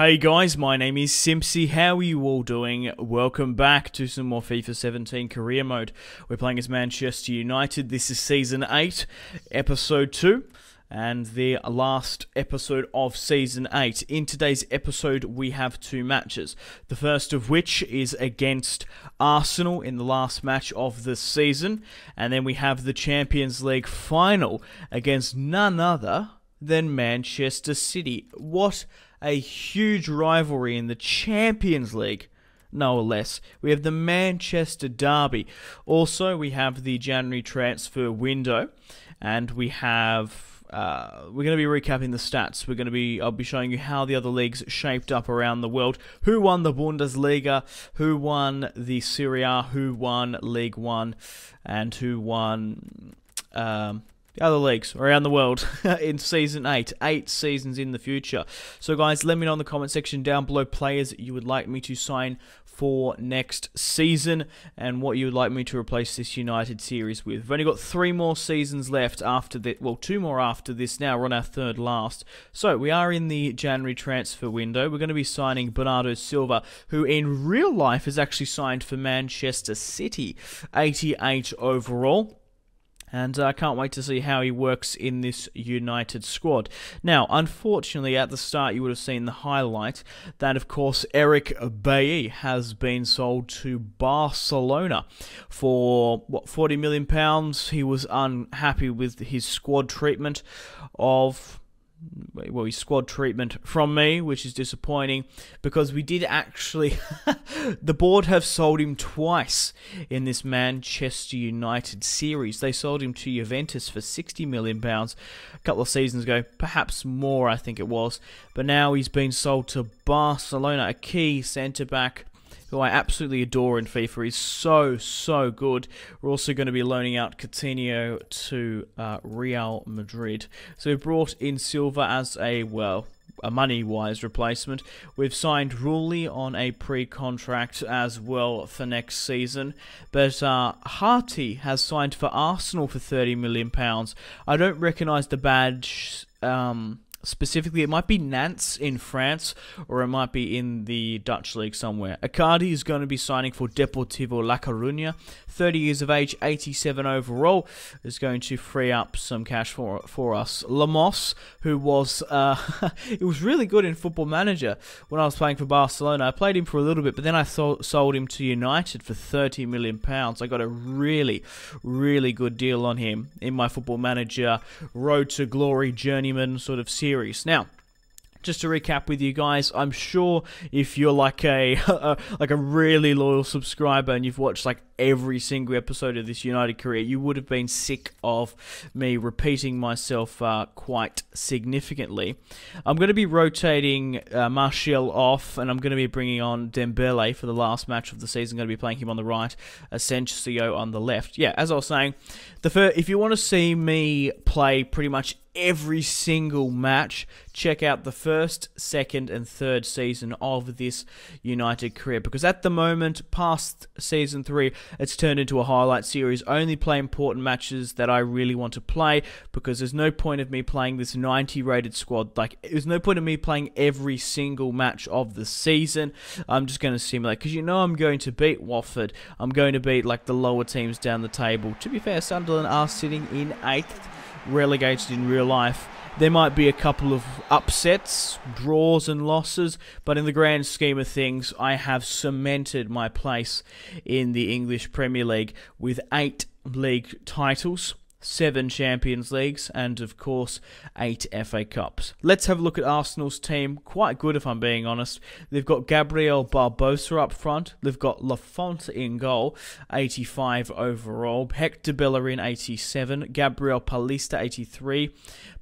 Hey guys, my name is Simpzy. How are you all doing? Welcome back to some more FIFA 17 career mode. We're playing as Manchester United. This is Season 8, Episode 2, and the last episode of Season 8. In today's episode, we have two matches. The first of which is against Arsenal in the last match of the season. And then we have the Champions League final against none other than Manchester City. What a huge rivalry in the Champions League, no less. We have the Manchester Derby. Also, we have the January transfer window, and we have we're going to be recapping the stats. I'll be showing you how the other leagues shaped up around the world. Who won the Bundesliga? Who won the Serie A? Who won League One? And who won the other leagues around the world in Season 8. 8 seasons in the future. So guys, let me know in the comment section down below players you would like me to sign for next season and what you would like me to replace this United series with. We've only got 3 more seasons left after that. Well, 2 more after this now. We're on our 3rd last. So we are in the January transfer window. We're going to be signing Bernardo Silva, who in real life is actually signed for Manchester City. 88 overall. And I can't wait to see how he works in this United squad. Now, unfortunately, at the start, you would have seen the highlight that, of course, Eric Bailly has been sold to Barcelona for, what, £40 million. He was unhappy with his squad treatment his squad treatment from me, which is disappointing because we did actually the board have sold him twice in this Manchester United series. They sold him to Juventus for £60 million a couple of seasons ago, perhaps more I think it was, but now he's been sold to Barcelona, a key centre-back who I absolutely adore in FIFA. He's so good. We're also going to be loaning out Coutinho to Real Madrid. So we've brought in Silva as a money-wise replacement. We've signed Rulli on a pre-contract as well for next season. But Harty has signed for Arsenal for £30 million. I don't recognise the badge specifically. It might be Nantes in France, or it might be in the Dutch league somewhere. Icardi is going to be signing for Deportivo La Coruña. 30 years of age, 87 overall, is going to free up some cash for us. Lemos, who was it was really good in Football Manager when I was playing for Barcelona. I played him for a little bit, but then I sold him to United for £30 million. I got a really good deal on him in my Football Manager Road to Glory Journeyman sort of series. Now, just to recap with you guys, I'm sure if you're like a really loyal subscriber and you've watched like every single episode of this United career, you would have been sick of me repeating myself quite significantly. I'm going to be rotating Martial off, and I'm going to be bringing on Dembele for the last match of the season. I'm going to be playing him on the right, Asensio on the left. Yeah, as I was saying, if you want to see me play pretty much every single match, check out the 1st, 2nd and 3rd season of this United career, because at the moment, past Season 3, it's turned into a highlight series. Only play important matches that I really want to play, because there's no point of me playing this 90 rated squad. Like, there's no point of me playing every single match of the season. I'm just going to simulate, because you know I'm going to beat Watford. I'm going to beat like the lower teams down the table. To be fair, Sunderland are sitting in 8th, relegated in real life. There might be a couple of upsets, draws and losses, but in the grand scheme of things, I have cemented my place in the English Premier League with 8 league titles, 7 Champions Leagues, and of course 8 FA Cups. Let's have a look at Arsenal's team. Quite good if I'm being honest. They've got Gabriel Barbosa up front. They've got Lafont in goal, 85 overall. Hector Bellerin, 87. Gabriel Paulista, 83.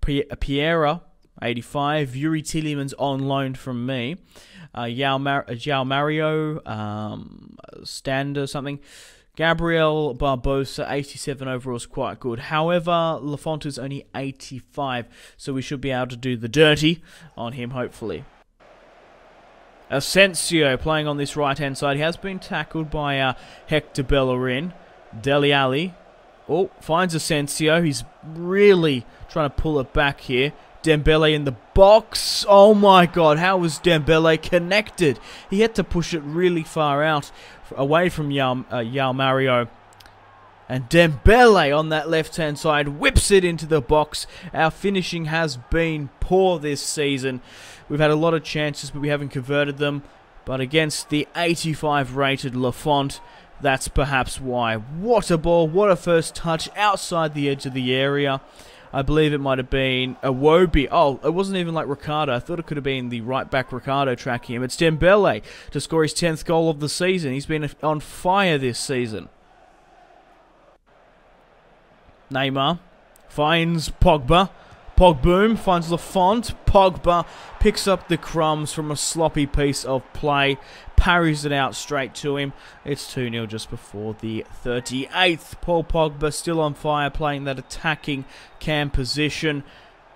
Piera, 85. Yuri Tielemans on loan from me. João Mario, Stander something. Gabriel Barbosa, 87 overall, is quite good. However, Lafont is only 85, so we should be able to do the dirty on him, hopefully. Asensio playing on this right-hand side. He has been tackled by Hector Bellerin. Dele Alli. Oh, finds Asensio. He's really trying to pull it back here. Dembele in the box. Oh my god, how was Dembele connected? He had to push it really far out, away from Yao Mario. And Dembele on that left-hand side whips it into the box. Our finishing has been poor this season. We've had a lot of chances, but we haven't converted them. But against the 85 rated Lafont, that's perhaps why. What a ball, what a first touch outside the edge of the area. I believe it might have been Iwobi. Oh, it wasn't even like Ricardo. I thought it could have been the right-back Ricardo tracking him. It's Dembele to score his 10th goal of the season. He's been on fire this season. Neymar finds Pogba. Pogboom finds Lafont. Pogba picks up the crumbs from a sloppy piece of play. Parries it out straight to him. It's 2-0 just before the 38th. Paul Pogba still on fire, playing that attacking cam position.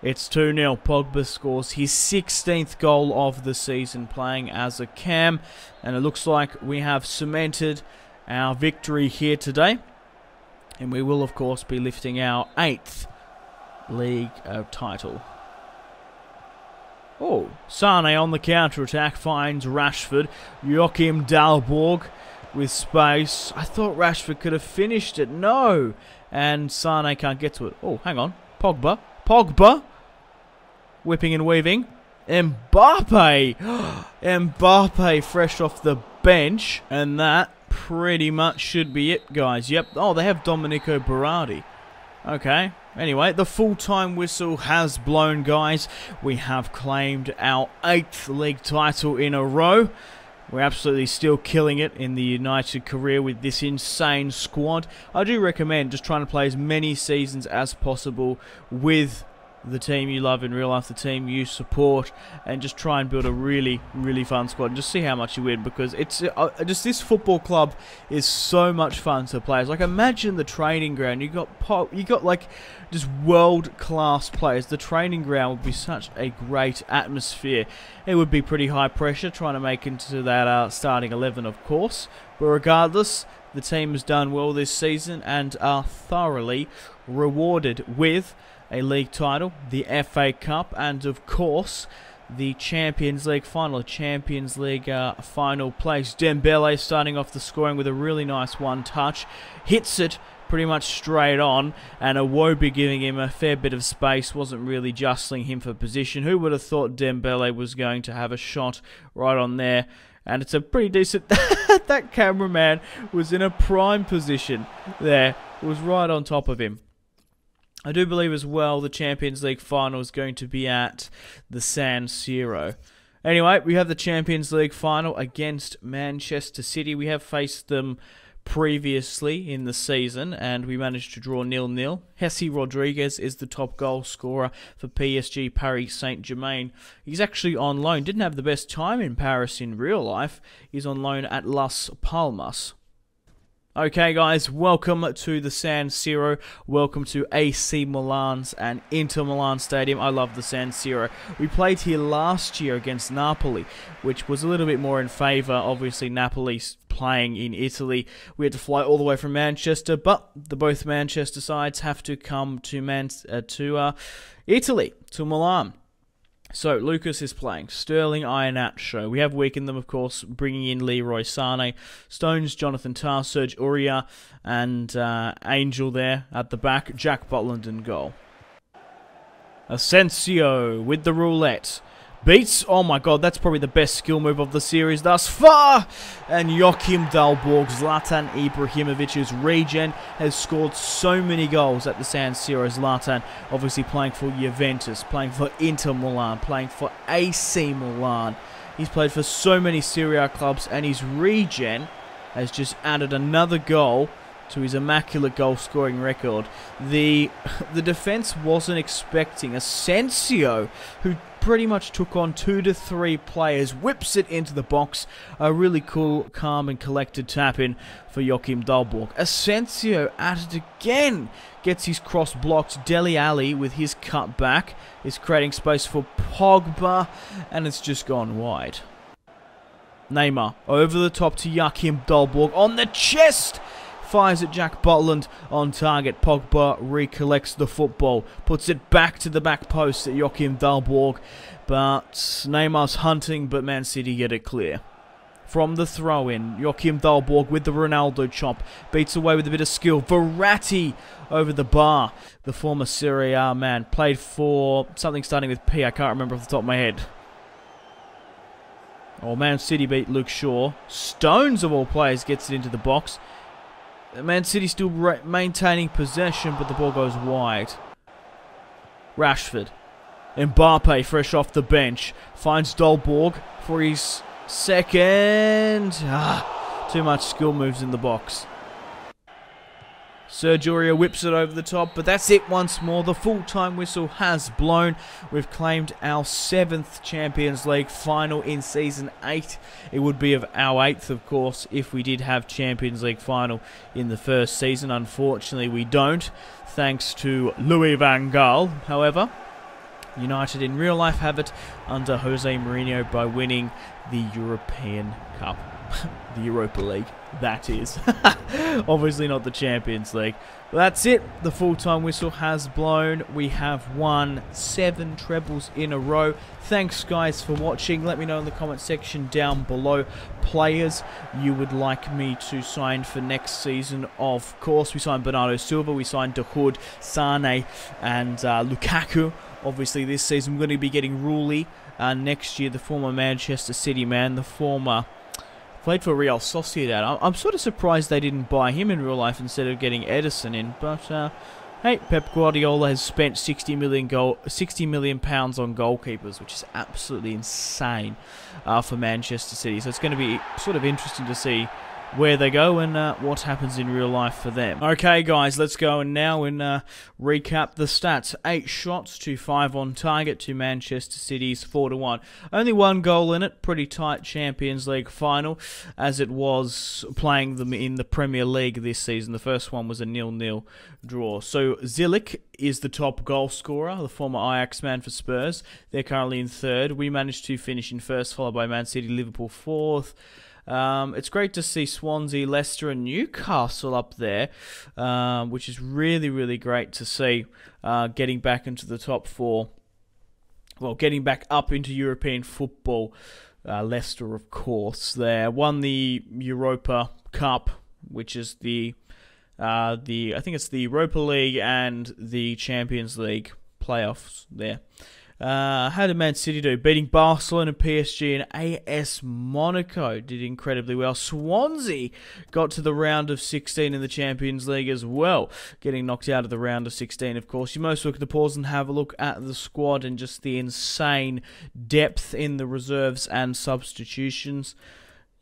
It's 2-0. Pogba scores his 16th goal of the season playing as a cam. And it looks like we have cemented our victory here today. And we will, of course, be lifting our 8th league title. Oh, Sane on the counter-attack finds Rashford. Joachim Dalborg with space. I thought Rashford could have finished it. No! And Sane can't get to it. Oh, hang on. Pogba. Pogba! Whipping and weaving. Mbappe! Mbappe fresh off the bench. And that pretty much should be it, guys. Yep. Oh, they have Domenico Berardi. Okay. Anyway, the full-time whistle has blown, guys. We have claimed our 8th league title in a row. We're absolutely still killing it in the United career with this insane squad. I do recommend just trying to play as many seasons as possible with the team you love in real life, the team you support, and just try and build a really, really fun squad and just see how much you win, because it's just this football club is so much fun to play. It's like, imagine the training ground. You got like just world-class players. The training ground would be such a great atmosphere. It would be pretty high pressure trying to make into that starting 11, of course, but regardless, the team has done well this season and are thoroughly rewarded with a league title, the FA Cup, and of course the Champions League final. Champions League final place. Dembele starting off the scoring with a really nice one-touch. Hits it pretty much straight on, and Iwobi giving him a fair bit of space. Wasn't really jostling him for position. Who would have thought Dembele was going to have a shot right on there? And it's a pretty decent... that cameraman was in a prime position there. It was right on top of him. I do believe as well the Champions League final is going to be at the San Siro. Anyway, we have the Champions League final against Manchester City. We have faced them previously in the season and we managed to draw 0-0. Jesse Rodriguez is the top goal scorer for PSG Paris Saint-Germain. He's actually on loan. Didn't have the best time in Paris in real life. He's on loan at Las Palmas. Okay guys, welcome to the San Siro, welcome to AC Milan's and Inter Milan Stadium. I love the San Siro. We played here last year against Napoli, which was a little bit more in favour. Obviously Napoli's playing in Italy. We had to fly all the way from Manchester, but both Manchester sides have to come to Italy, to Milan. So, Lucas is playing. Sterling, Iheanacho. We have weakened them, of course, bringing in Leroy Sane. Stones, Jonathan Tah, Serge Aurier, and Angel there at the back. Jack Butland in goal. Asensio with the roulette. Beats, oh my god, that's probably the best skill move of the series thus far. And Joachim Dalborg, Zlatan Ibrahimovic's regen, has scored so many goals at the San Siro. Zlatan obviously playing for Juventus, playing for Inter Milan, playing for AC Milan. He's played for so many Serie A clubs, and his regen has just added another goal to his immaculate goal-scoring record. The defence wasn't expecting Asensio, who pretty much took on 2 to 3 players, whips it into the box. A really cool, calm and collected tap-in for Joachim Dalborg. Asensio at it again. Gets his cross blocked. Dele Alli with his cut back is creating space for Pogba, and it's just gone wide. Neymar over the top to Joachim Dalborg on the chest. fires at Jack Butland on target. Pogba recollects the football, puts it back to the back post at Joachim Dalborg, but Neymar's hunting, but Man City get it clear. From the throw-in, Joachim Dalborg with the Ronaldo chop, beats away with a bit of skill. Verratti over the bar. The former Serie A man played for something starting with P. I can't remember off the top of my head. Oh, Man City beat Luke Shaw. Stones, of all players, gets it into the box. Man City still maintaining possession, but the ball goes wide. Rashford. Mbappe, fresh off the bench, finds Dalborg for his second. Too much skill moves in the box. Sergio Aurier whips it over the top, but that's it once more. The full-time whistle has blown. We've claimed our 7th Champions League final in Season 8. It would be of our 8th, of course, if we did have Champions League final in the first season. Unfortunately, we don't, thanks to Louis van Gaal. However, United in real life have it under Jose Mourinho by winning the European Cup. The Europa League, that is. Obviously not the Champions League. But that's it. The full-time whistle has blown. We have won 7 trebles in a row. Thanks, guys, for watching. Let me know in the comment section down below players you would like me to sign for next season. Of course, we signed Bernardo Silva, we signed De Hood, Sane, and Lukaku. Obviously, this season we're going to be getting Rooney. Next year, the former Manchester City man, the former... played for Real Sociedad. I'm sort of surprised they didn't buy him in real life instead of getting Edison in. But, hey, Pep Guardiola has spent £60 million on goalkeepers, which is absolutely insane for Manchester City. So it's going to be sort of interesting to see where they go and what happens in real life for them. Okay, guys, let's go and now recap the stats. 8 shots to 5 on target to Manchester City's 4-1. Only 1 goal in it. Pretty tight Champions League final, as it was playing them in the Premier League this season. The first one was a 0-0 draw. So Zilik is the top goal scorer, the former Ajax man for Spurs. They're currently in 3rd. We managed to finish in 1st, followed by Man City, Liverpool 4th. It's great to see Swansea, Leicester and Newcastle up there, which is really, really great to see, getting back into the top 4. Well, getting back up into European football. Leicester, of course, there won the Europa Cup, which is I think it's the Europa League and the Champions League playoffs there. How did Man City do? Beating Barcelona, PSG, and AS Monaco. Did incredibly well. Swansea got to the round of 16 in the Champions League as well. Getting knocked out of the round of 16, of course. You most look at the pause and have a look at the squad and just the insane depth in the reserves and substitutions.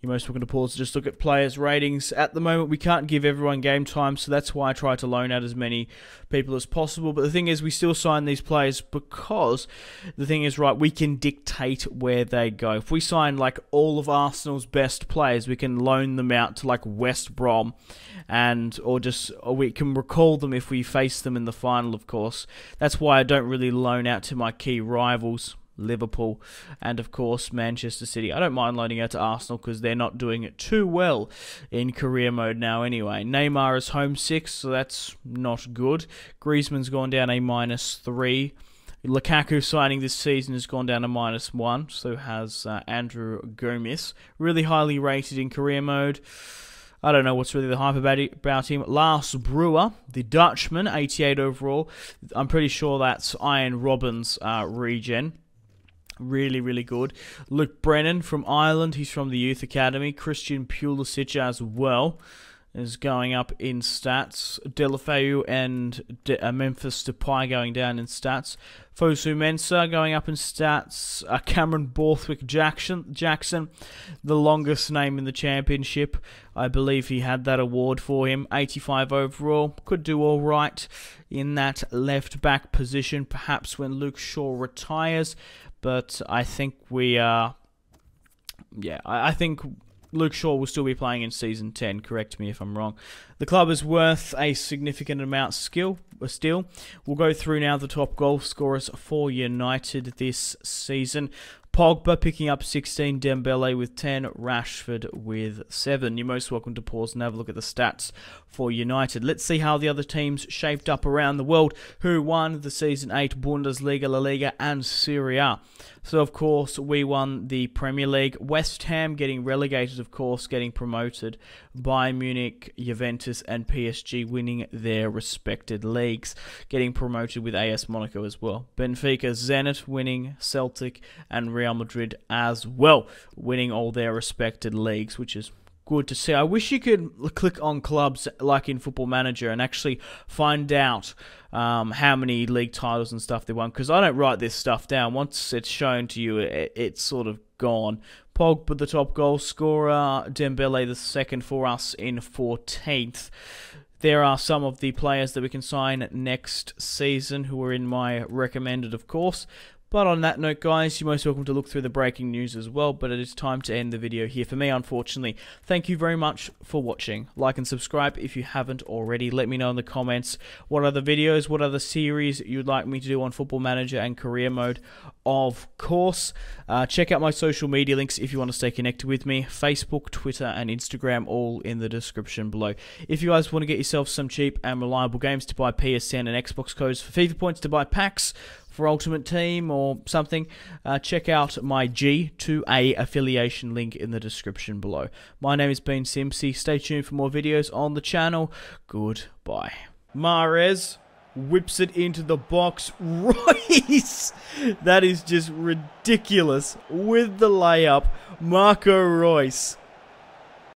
You most looking to pause to just look at players' ratings. At the moment, we can't give everyone game time, so that's why I try to loan out as many people as possible. But the thing is, we still sign these players because the thing is, right, we can dictate where they go. If we sign like all of Arsenal's best players, we can loan them out to like West Brom, or we can recall them if we face them in the final, of course. That's why I don't really loan out to my key rivals. Liverpool, and of course Manchester City. I don't mind loaning out to Arsenal because they're not doing it too well in career mode now anyway. Neymar is homesick, so that's not good. Griezmann's gone down a -3. Lukaku signing this season has gone down to -1, so has Andrew Gomes. Really highly rated in career mode. I don't know what's really the hype about him. Lars Brewer, the Dutchman, 88 overall. I'm pretty sure that's Ian Robbins' regen. Really, really good. Luke Brennan from Ireland. He's from the Youth Academy. Christian Pulisic as well is going up in stats. Deulofeu and Memphis Depay going down in stats. Fosu Mensah going up in stats. Cameron Borthwick Jackson, the longest name in the championship. I believe he had that award for him. 85 overall. Could do all right in that left-back position, perhaps when Luke Shaw retires. But I think I think Luke Shaw will still be playing in Season 10, correct me if I'm wrong. The club is worth a significant amount still. We'll go through now the top goal scorers for United this season. Pogba picking up 16, Dembele with 10, Rashford with 7. You're most welcome to pause and have a look at the stats for United. Let's see how the other teams shaped up around the world who won the Season 8 Bundesliga, La Liga and Serie A. So, of course, we won the Premier League. West Ham getting relegated, of course, getting promoted. Bayern Munich, Juventus and PSG winning their respected leagues, getting promoted with AS Monaco as well. Benfica, Zenit winning, Celtic and Real Madrid as well, winning all their respected leagues, which is good to see. I wish you could click on clubs like in Football Manager and actually find out how many league titles and stuff they won, because I don't write this stuff down. Once it's shown to you, it's sort of gone. Pogba the top goal scorer, Dembele the second for us in 14th. There are some of the players that we can sign next season who are in my recommended, of course. But on that note, guys, you're most welcome to look through the breaking news as well, but it is time to end the video here for me, unfortunately. Thank you very much for watching. Like and subscribe if you haven't already. Let me know in the comments what other videos, what other series you'd like me to do on Football Manager and Career Mode, of course. Check out my social media links if you want to stay connected with me. Facebook, Twitter, and Instagram, all in the description below. If you guys want to get yourself some cheap and reliable games to buy PSN and Xbox codes for FIFA points to buy packs for Ultimate Team or something, check out my G2A affiliation link in the description below. My name has been Simpzy. Stay tuned for more videos on the channel. Goodbye. Mahrez whips it into the box. Royce! That is just ridiculous. With the layup, Marco Reus.